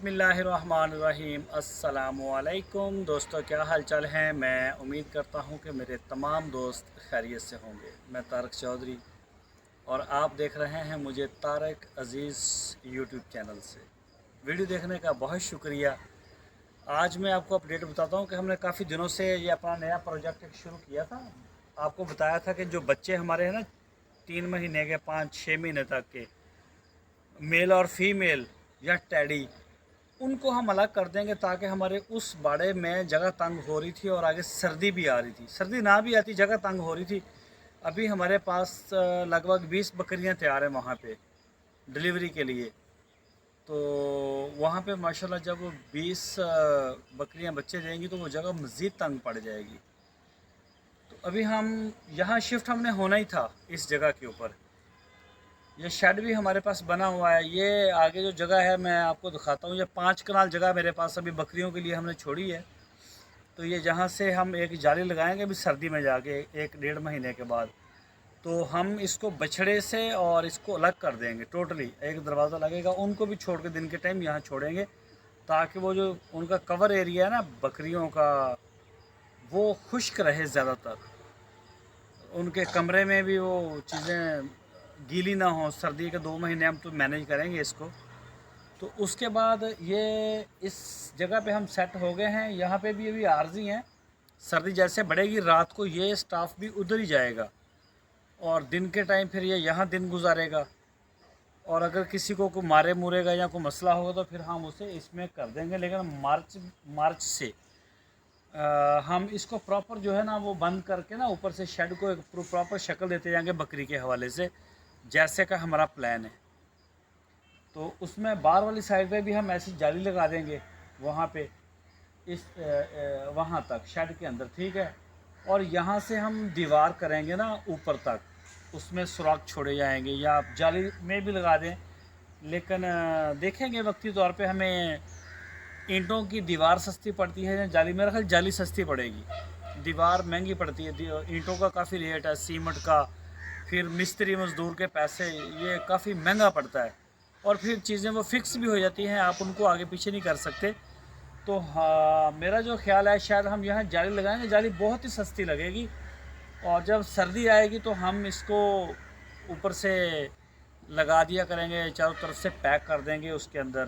बिस्मिल्लाहिर्रहमानिर्रहीम। अस्सलामुअलैकुम दोस्तों, क्या हाल चाल है। मैं उम्मीद करता हूँ कि मेरे तमाम दोस्त खैरियत से होंगे। मैं तारक चौधरी और आप देख रहे हैं मुझे तारक अज़ीज़ यूट्यूब चैनल से। वीडियो देखने का बहुत शुक्रिया। आज मैं आपको अपडेट बताता हूँ कि हमने काफ़ी दिनों से ये अपना नया प्रोजेक्ट शुरू किया था। आपको बताया था कि जो बच्चे हमारे हैं ना 3 महीने के 5-6 महीने तक के, मेल और फीमेल या टैडी, उनको हम अलग कर देंगे ताकि हमारे उस बाड़े में जगह तंग हो रही थी और आगे सर्दी भी आ रही थी। सर्दी ना भी आती, जगह तंग हो रही थी। अभी हमारे पास लगभग 20 बकरियां तैयार हैं वहाँ पे डिलीवरी के लिए। तो वहाँ पे माशाल्लाह जब वो 20 बकरियां बच्चे देंगी तो वो जगह मज़ीद तंग पड़ जाएगी। तो अभी हम यहाँ शिफ्ट हमने होना ही था इस जगह के ऊपर। ये शेड भी हमारे पास बना हुआ है। ये आगे जो जगह है मैं आपको दिखाता हूँ। ये 5 कनाल जगह मेरे पास अभी बकरियों के लिए हमने छोड़ी है। तो ये जहाँ से हम एक जाली लगाएंगे अभी सर्दी में जाके 1-1.5 महीने के बाद, तो हम इसको बछड़े से और इसको अलग कर देंगे टोटली। एक दरवाज़ा लगेगा, उनको भी छोड़ के दिन के टाइम यहाँ छोड़ेंगे ताकि वो जो उनका कवर एरिया है ना बकरियों का, वो खुश्क रहे ज़्यादातर। उनके कमरे में भी वो चीज़ें गीली ना हो। सर्दी के 2 महीने हम तो मैनेज करेंगे इसको। तो उसके बाद ये इस जगह पे हम सेट हो गए हैं। यहाँ पे भी अभी आर्जी हैं। सर्दी जैसे बढ़ेगी रात को ये स्टाफ भी उधर ही जाएगा और दिन के टाइम फिर ये यहाँ दिन गुजारेगा। और अगर किसी को कोई मारे मुरेगा या कोई मसला होगा तो फिर हम उसे इसमें कर देंगे। लेकिन मार्च से हम इसको प्रॉपर जो है ना वो बंद करके ना ऊपर से शेड को एक प्रॉपर शक्ल देते जाएंगे बकरी के हवाले से, जैसे का हमारा प्लान है। तो उसमें बाहर वाली साइड पे भी हम ऐसी जाली लगा देंगे वहाँ पे, इस वहाँ तक शेड के अंदर, ठीक है। और यहाँ से हम दीवार करेंगे ना ऊपर तक, उसमें सुराख छोड़े जाएंगे या आप जाली में भी लगा दें। लेकिन देखेंगे वक्ती तौर पे हमें ईंटों की दीवार सस्ती पड़ती है या जाली। मेरा ख्याल जाली सस्ती पड़ेगी, दीवार महंगी पड़ती है। ईंटों का काफ़ी रेट है, सीमेंट का, फिर मिस्त्री मज़दूर के पैसे, ये काफ़ी महंगा पड़ता है। और फिर चीज़ें वो फिक्स भी हो जाती हैं, आप उनको आगे पीछे नहीं कर सकते। तो हाँ, मेरा जो ख्याल है शायद हम यहाँ जाली लगाएंगे। जाली बहुत ही सस्ती लगेगी और जब सर्दी आएगी तो हम इसको ऊपर से लगा दिया करेंगे, चारों तरफ से पैक कर देंगे उसके अंदर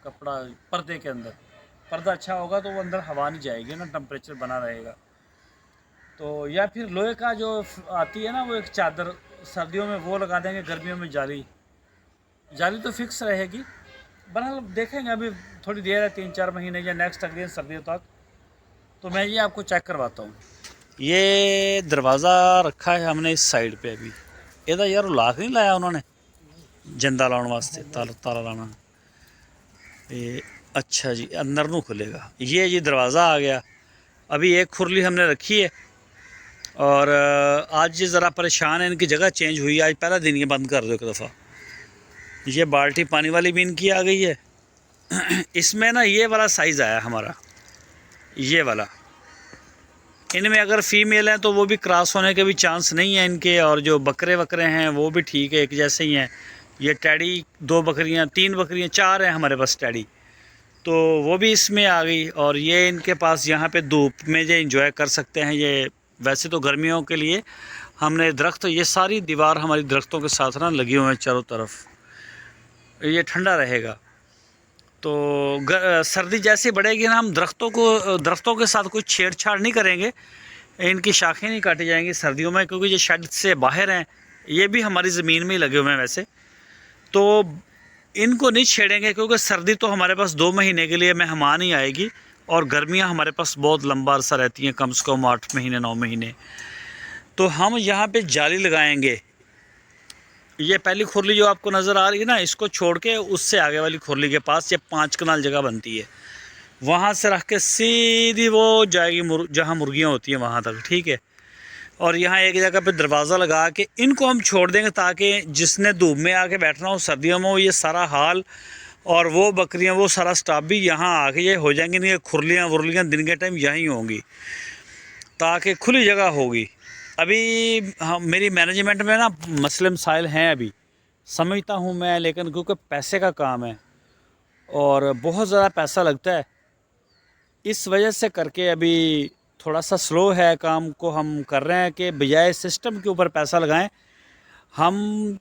कपड़ा, पर्दे के अंदर। पर्दा अच्छा होगा तो वो अंदर हवा नहीं जाएगी ना, टेम्परेचर बना रहेगा। तो या फिर लोहे का जो आती है ना वो एक चादर, सर्दियों में वो लगा देंगे, गर्मियों में जाली। जाली तो फिक्स रहेगी। बहरहाल देखेंगे, अभी थोड़ी देर है, 3-4 महीने या नेक्स्ट अगली सर्दियों तक। तो मैं ये आपको चेक करवाता हूँ। ये दरवाज़ा रखा है हमने इस साइड पे। अभी ਇਹਦਾ यार लाख नहीं लाया उन्होंने जिंदा लाने वास्ते, ताला लाना। ये अच्छा जी, अंदर नू खुलेगा। ये जी दरवाज़ा आ गया। अभी एक खुरली हमने रखी है और आज ये ज़रा परेशान है, इनकी जगह चेंज हुई। आज पहला दिन ये बंद कर दो एक दफ़ा। ये बाल्टी पानी वाली भी इनकी आ गई है। इसमें ना ये वाला साइज़ आया हमारा, ये वाला। इनमें अगर फीमेल हैं तो वो भी क्रॉस होने के भी चांस नहीं है इनके, और जो बकरे वकरे हैं वो भी ठीक है, एक जैसे ही हैं। ये टैडी 2 बकरियां, 3 बकरियां, 4 हैं हमारे पास टैडी, तो वो भी इसमें आ गई। और ये इनके पास यहाँ पे धूप में जो इंजॉय कर सकते हैं। ये वैसे तो गर्मियों के लिए हमने दरख्त, ये सारी दीवार हमारी दरख्तों के साथ ना लगी हुए हैं चारों तरफ, ये ठंडा रहेगा। तो सर्दी जैसे बढ़ेगी ना, हम दरख्तों के साथ कोई छेड़छाड़ नहीं करेंगे। इनकी शाखें नहीं काटी जाएंगी सर्दियों में, क्योंकि ये शेड से बाहर हैं। ये भी हमारी ज़मीन में ही लगे हुए हैं वैसे, तो इनको नहीं छेड़ेंगे क्योंकि सर्दी तो हमारे पास 2 महीने के लिए मेहमान ही आएगी और गर्मियां हमारे पास बहुत लंबा अरसा रहती हैं, कम से कम 8 महीने 9 महीने। तो हम यहाँ पे जाली लगाएंगे। ये पहली खुरली जो आपको नज़र आ रही है ना, इसको छोड़ के उससे आगे वाली खुरली के पास ये 5 कनाल जगह बनती है, वहाँ से रख के सीधी वो जाएगी जहाँ मुर्गियाँ होती हैं वहाँ तक, ठीक है। और यहाँ एक जगह पे दरवाज़ा लगा के इनको हम छोड़ देंगे ताकि जिसने धूप में आके बैठना हो सर्दियों में, वो ये सारा हाल और वो बकरियाँ, वो सारा स्टाफ भी यहाँ आके ये हो जाएंगी। नहीं, खुरलियाँ वुरलियाँ दिन के टाइम यहीं होंगी ताकि खुली जगह होगी। अभी मेरी मैनेजमेंट में ना मसले मसाइल हैं, अभी समझता हूँ मैं, लेकिन क्योंकि पैसे का काम है और बहुत ज़्यादा पैसा लगता है। इस वजह से करके अभी थोड़ा सा स्लो है काम को हम कर रहे हैं कि बजाय सिस्टम के ऊपर पैसा लगाएं, हम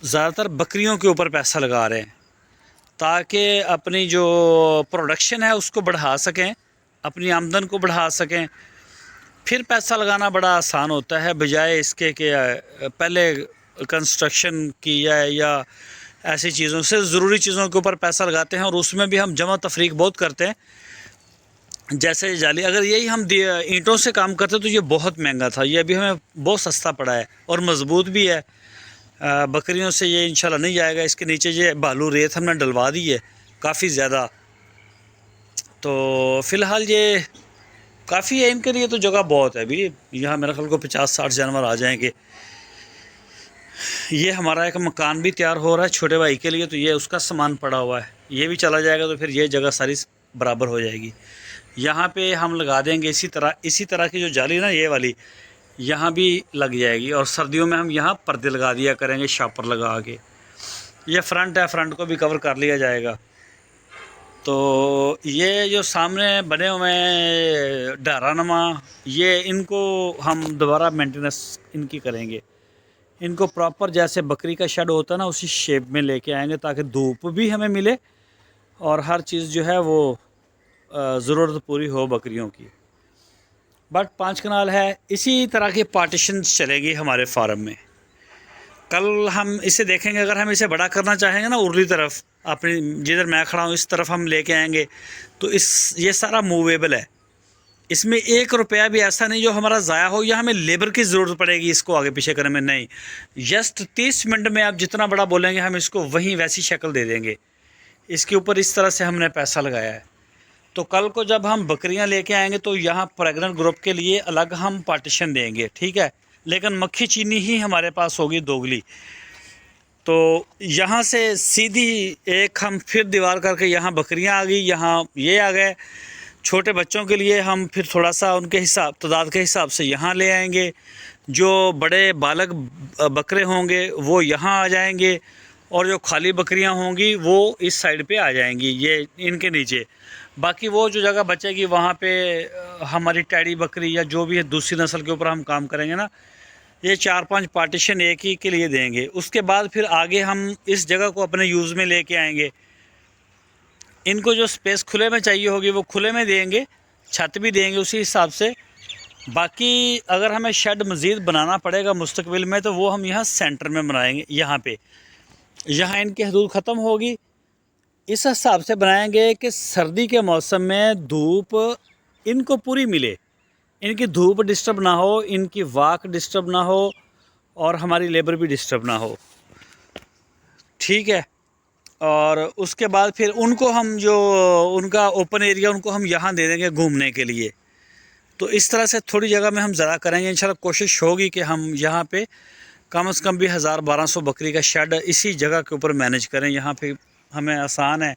ज़्यादातर बकरियों के ऊपर पैसा लगा रहे हैं ताकि अपनी जो प्रोडक्शन है उसको बढ़ा सकें, अपनी आमदन को बढ़ा सकें। फिर पैसा लगाना बड़ा आसान होता है बजाय इसके कि पहले कंस्ट्रक्शन की जाए या ऐसी चीज़ों से, ज़रूरी चीज़ों के ऊपर पैसा लगाते हैं और उसमें भी हम जमा तफरीक बहुत करते हैं। जैसे जाली, अगर यही हम ईंटों से काम करते तो ये बहुत महंगा था, ये अभी हमें बहुत सस्ता पड़ा है और मज़बूत भी है। बकरियों से ये इंशाल्लाह नहीं जाएगा। इसके नीचे ये बालू रेत हमने डलवा दी है काफ़ी ज़्यादा, तो फ़िलहाल ये काफ़ी है इनके लिए, तो जगह बहुत है अभी। यहाँ मेरे ख्याल को 50-60 जानवर आ जाएंगे। ये हमारा एक मकान भी तैयार हो रहा है छोटे भाई के लिए, तो ये उसका सामान पड़ा हुआ है, ये भी चला जाएगा तो फिर ये जगह सारी बराबर हो जाएगी। यहाँ पे हम लगा देंगे इसी तरह की जो जाली ना, ये वाली यहाँ भी लग जाएगी। और सर्दियों में हम यहाँ पर्दे लगा दिया करेंगे शापर लगा के। ये फ्रंट है, फ्रंट को भी कवर कर लिया जाएगा। तो ये जो सामने बने हुए हैं डारानमा, ये इनको हम दोबारा मेंटेनेंस इनकी करेंगे। इनको प्रॉपर जैसे बकरी का शेड होता है ना, उसी शेप में लेके आएंगे ताकि धूप भी हमें मिले और हर चीज़ जो है वो ज़रूरत पूरी हो बकरियों की। बट 5 कनाल है, इसी तरह के पार्टीशन चलेगी हमारे फार्म में। कल हम इसे देखेंगे, अगर हम इसे बड़ा करना चाहेंगे ना उर्ली तरफ, अपनी जिधर मैं खड़ा हूँ इस तरफ हम लेके आएंगे, तो ये सारा मूवेबल है। इसमें 1 रुपया भी ऐसा नहीं जो हमारा ज़ाया हो या हमें लेबर की ज़रूरत पड़ेगी इसको आगे पीछे करने में, नहीं। जस्ट 30 मिनट में आप जितना बड़ा बोलेंगे हम इसको वहीं वैसी शक्ल दे देंगे। इसके ऊपर इस तरह से हमने पैसा लगाया है। तो कल को जब हम बकरियां लेके आएंगे तो यहाँ प्रेग्नेंट ग्रुप के लिए अलग हम पार्टीशन देंगे, ठीक है। लेकिन मक्खी चीनी ही हमारे पास होगी दोगली। तो यहाँ से सीधी एक हम फिर दीवार करके यहाँ बकरियां आ गई, यहाँ ये आ गए। छोटे बच्चों के लिए हम फिर थोड़ा सा उनके तादाद के हिसाब से यहाँ ले आएंगे। जो बड़े बालक बकरे होंगे वो यहाँ आ जाएंगे और जो खाली बकरियां होंगी वो इस साइड पे आ जाएंगी, ये इनके नीचे। बाकी वो जो जगह बचेगी वहाँ पे हमारी टैडी बकरी या जो भी है दूसरी नस्ल के ऊपर हम काम करेंगे ना। ये 4-5 पार्टीशन एक ही के लिए देंगे। उसके बाद फिर आगे हम इस जगह को अपने यूज़ में लेके आएंगे। इनको जो स्पेस खुले में चाहिए होगी वो खुले में देंगे, छत भी देंगे उसी हिसाब से। बाकी अगर हमें शेड मज़ीद बनाना पड़ेगा मुस्तकबिल में तो वो हम यहाँ सेंटर में बनाएंगे। यहाँ इनकी हदूद ख़त्म होगी, इस हिसाब से बनाएंगे कि सर्दी के मौसम में धूप इनको पूरी मिले, इनकी धूप डिस्टर्ब ना हो, इनकी वाक डिस्टर्ब ना हो और हमारी लेबर भी डिस्टर्ब ना हो, ठीक है। और उसके बाद फिर उनको हम जो उनका ओपन एरिया उनको हम यहाँ दे देंगे घूमने के लिए। तो इस तरह से थोड़ी जगह में हम ज़रा करेंगे। इंशाल्लाह कोशिश होगी कि हम यहाँ पे कम से कम भी 1000-1200 बकरी का शेड इसी जगह के ऊपर मैनेज करें। यहाँ पे हमें आसान है,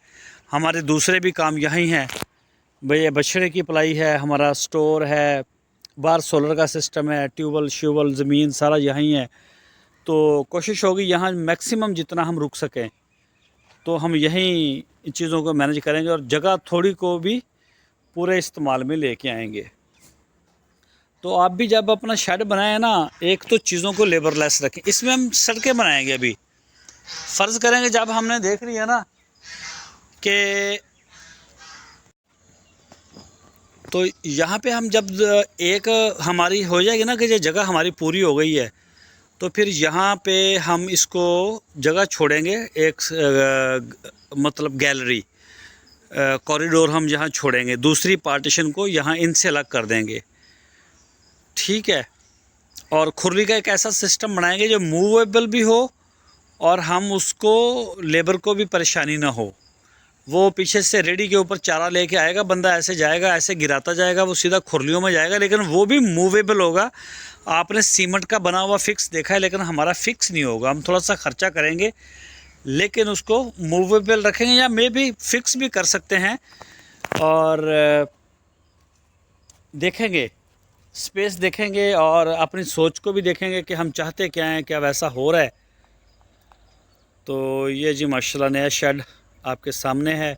हमारे दूसरे भी काम यहीं हैं भैया। बछड़े की पलाई है, हमारा स्टोर है, बाहर सोलर का सिस्टम है, ट्यूबवेल श्यूबल ज़मीन सारा यहीं है। तो कोशिश होगी यहाँ मैक्सिमम जितना हम रुक सकें तो हम यहीं इन चीज़ों को मैनेज करेंगे और जगह थोड़ी को भी पूरे इस्तेमाल में लेके आएंगे। तो आप भी जब अपना शेड बनाएं ना, एक तो चीज़ों को लेबरलेस रखें। इसमें हम सड़कें बनाएंगे अभी, फ़र्ज़ करेंगे जब हमने देख लिया ना कि तो यहाँ पे हम जब एक हमारी हो जाएगी ना कि ये जगह हमारी पूरी हो गई है, तो फिर यहाँ पे हम इसको जगह छोड़ेंगे एक मतलब गैलरी कॉरिडोर हम यहाँ छोड़ेंगे, दूसरी पार्टीशन को यहाँ इनसे अलग कर देंगे, ठीक है। और खुरली का एक ऐसा सिस्टम बनाएंगे जो मूवेबल भी हो और हम उसको लेबर को भी परेशानी ना हो। वो पीछे से रेडी के ऊपर चारा लेके आएगा, बंदा ऐसे जाएगा, ऐसे गिराता जाएगा, वो सीधा खुरलियों में जाएगा, लेकिन वो भी मूवेबल होगा। आपने सीमेंट का बना हुआ फिक्स देखा है, लेकिन हमारा फिक्स नहीं होगा। हम थोड़ा सा ख़र्चा करेंगे लेकिन उसको मूवेबल रखेंगे, या मे भी फिक्स भी कर सकते हैं। और देखेंगे, स्पेस देखेंगे और अपनी सोच को भी देखेंगे कि हम चाहते क्या हैं, क्या वैसा हो रहा है। तो ये जी माशाल्लाह नया शेड आपके सामने है।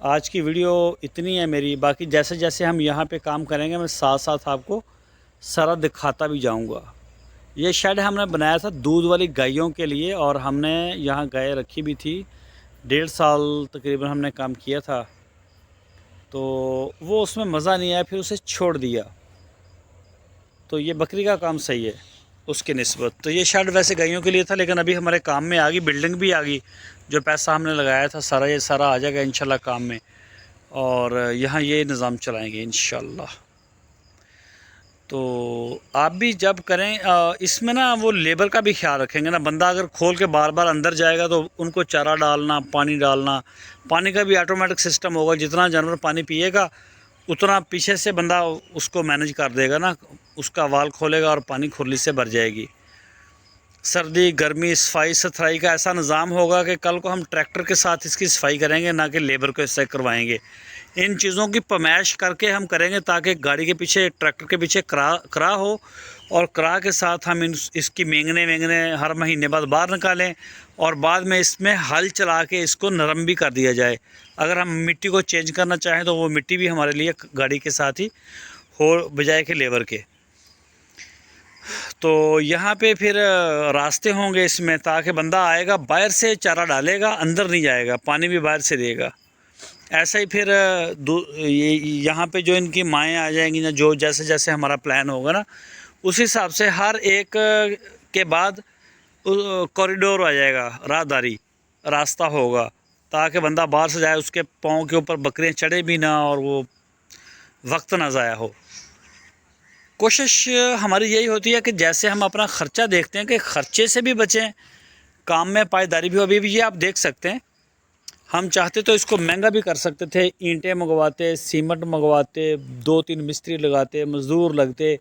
आज की वीडियो इतनी है मेरी। बाकी जैसे जैसे हम यहाँ पे काम करेंगे मैं साथ साथ आपको सारा दिखाता भी जाऊँगा। ये शेड हमने बनाया था दूध वाली गायों के लिए, और हमने यहाँ गाय रखी भी थी। 1.5 साल तकरीबन हमने काम किया था, तो वो उसमें मज़ा नहीं आया, फिर उसे छोड़ दिया। तो ये बकरी का काम सही है उसके निस्बत। तो ये शेड वैसे गायों के लिए था, लेकिन अभी हमारे काम में आ गई, बिल्डिंग भी आ गई। जो पैसा हमने लगाया था सारा, ये सारा आ जाएगा इंशाल्लाह काम में, और यहाँ ये निज़ाम चलाएंगे इंशाल्लाह। तो आप भी जब करें इसमें ना वो लेबर का भी ख्याल रखेंगे ना। बंदा अगर खोल के बार बार अंदर जाएगा तो उनको चारा डालना, पानी डालना, पानी का भी ऑटोमेटिक सिस्टम होगा। जितना जानवर पानी पिएगा उतना पीछे से बंदा उसको मैनेज कर देगा ना, उसका वाल खोलेगा और पानी खुरली से भर जाएगी। सर्दी गर्मी सफाई सुथराई का ऐसा निज़ाम होगा कि कल को हम ट्रैक्टर के साथ इसकी सफाई करेंगे, ना कि लेबर को इससे करवाएंगे। इन चीज़ों की पमैश करके हम करेंगे ताकि गाड़ी के पीछे, ट्रैक्टर के पीछे करा हो, और करा के साथ हम इसकी मेंगने हर महीने बाद बाहर निकालें, और बाद में इसमें हल चला के इसको नरम भी कर दिया जाए। अगर हम मिट्टी को चेंज करना चाहें तो वो मिट्टी भी हमारे लिए गाड़ी के साथ ही हो, बजाय के लेबर के। तो यहाँ पे फिर रास्ते होंगे इसमें, ताकि बंदा आएगा बाहर से चारा डालेगा, अंदर नहीं जाएगा, पानी भी बाहर से देगा। ऐसा ही फिर यहाँ पे जो इनकी माएँ आ जाएंगी ना, जो जैसे जैसे हमारा प्लान होगा ना, उस हिसाब से हर एक के बाद कॉरिडोर आ जाएगा, राहदारी रास्ता होगा, ताकि बंदा बाहर से जाए, उसके पाँव के ऊपर बकरियाँ चढ़े भी ना, और वो वक्त ना ज़ाया हो। कोशिश हमारी यही होती है कि जैसे हम अपना ख़र्चा देखते हैं कि ख़र्चे से भी बचें, काम में पायदारी भी हो। अभी भी ये आप देख सकते हैं, हम चाहते तो इसको महंगा भी कर सकते थे। ईंटें मंगवाते, सीमेंट मंगवाते, 2-3 मिस्त्री लगाते, मज़दूर लगते,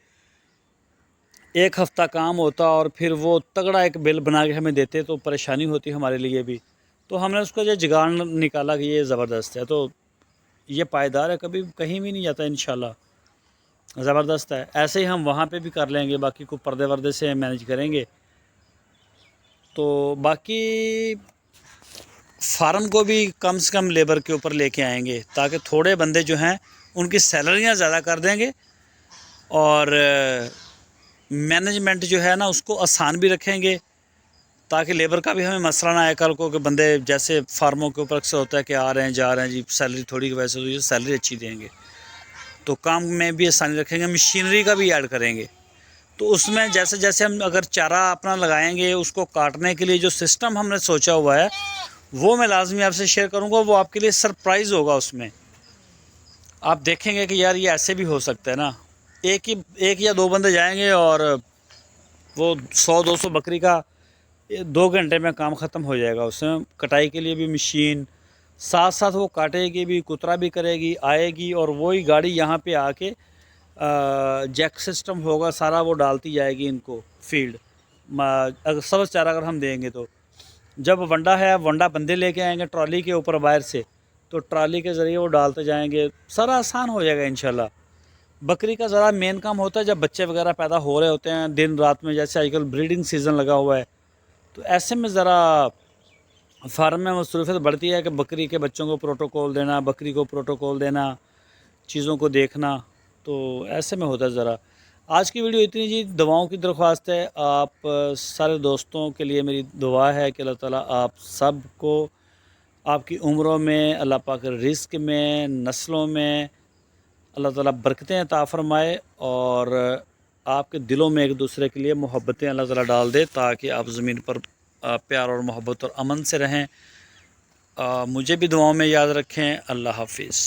1 हफ़्ता काम होता, और फिर वो तगड़ा एक बिल बना के हमें देते, तो परेशानी होती हमारे लिए भी। तो हमने उसको ये जुगाड़ निकाला कि ये ज़बरदस्त है, तो ये पायदार है, कभी कहीं भी नहीं जाता इंशाल्लाह, ज़बरदस्त है। ऐसे ही हम वहाँ पे भी कर लेंगे, बाकी को पर्दे वर्दे से मैनेज करेंगे। तो बाकी फार्म को भी कम से कम लेबर के ऊपर लेके आएंगे, ताकि थोड़े बंदे जो हैं उनकी सैलरियाँ ज़्यादा कर देंगे, और मैनेजमेंट जो है ना उसको आसान भी रखेंगे, ताकि लेबर का भी हमें मसला ना आए कल को। कि बंदे जैसे फार्मों के ऊपर अक्सर होता है कि आ रहे हैं जा रहे हैं जी, सैलरी थोड़ी की वैसे, तो ये सैलरी अच्छी देंगे, तो काम में भी आसानी रखेंगे। मशीनरी का भी ऐड करेंगे, तो उसमें जैसे जैसे हम अगर चारा अपना लगाएंगे, उसको काटने के लिए जो सिस्टम हमने सोचा हुआ है वो मैं लाजमी आपसे शेयर करूंगा। वो आपके लिए सरप्राइज़ होगा। उसमें आप देखेंगे कि यार ये ऐसे भी हो सकता है ना। एक या 2 बंदे जाएंगे और वो 100-200 बकरी का 2 घंटे में काम ख़त्म हो जाएगा। उसमें कटाई के लिए भी मशीन, साथ साथ वो काटेगी भी, कुतरा भी करेगी, आएगी, और वही गाड़ी यहाँ पे आके जैक सिस्टम होगा सारा, वो डालती जाएगी इनको फील्ड। अगर सब चारा अगर हम देंगे तो जब वंडा है, वंडा बंदे लेके आएंगे ट्रॉली के ऊपर बाहर से, तो ट्रॉली के ज़रिए वो डालते जाएंगे, सारा आसान हो जाएगा इंशाल्लाह। बकरी का ज़रा मेन काम होता है जब बच्चे वगैरह पैदा हो रहे होते हैं दिन रात में, जैसे आजकल ब्रीडिंग सीज़न लगा हुआ है, तो ऐसे में ज़रा फार्म में मसरूफियत बढ़ती है कि बकरी के बच्चों को प्रोटोकॉल देना, बकरी को प्रोटोकॉल देना, चीज़ों को देखना, तो ऐसे में होता है ज़रा। आज की वीडियो इतनी जी। दुआओं की दरख्वास्त है आप सारे दोस्तों के लिए, मेरी दुआ है कि अल्लाह ताला आप सब को आपकी उम्रों में, अल्लाह पाक रिज़्क़ में, नस्लों में अल्लाह ताला बरकतें अता फरमाए, और आपके दिलों में एक दूसरे के लिए मोहब्बतें अल्लाह ताला डाल दे, ताकि आप ज़मीन पर प्यार और मोहब्बत और अमन से रहें। मुझे भी दुआओं में याद रखें। अल्लाह हाफ़िज़।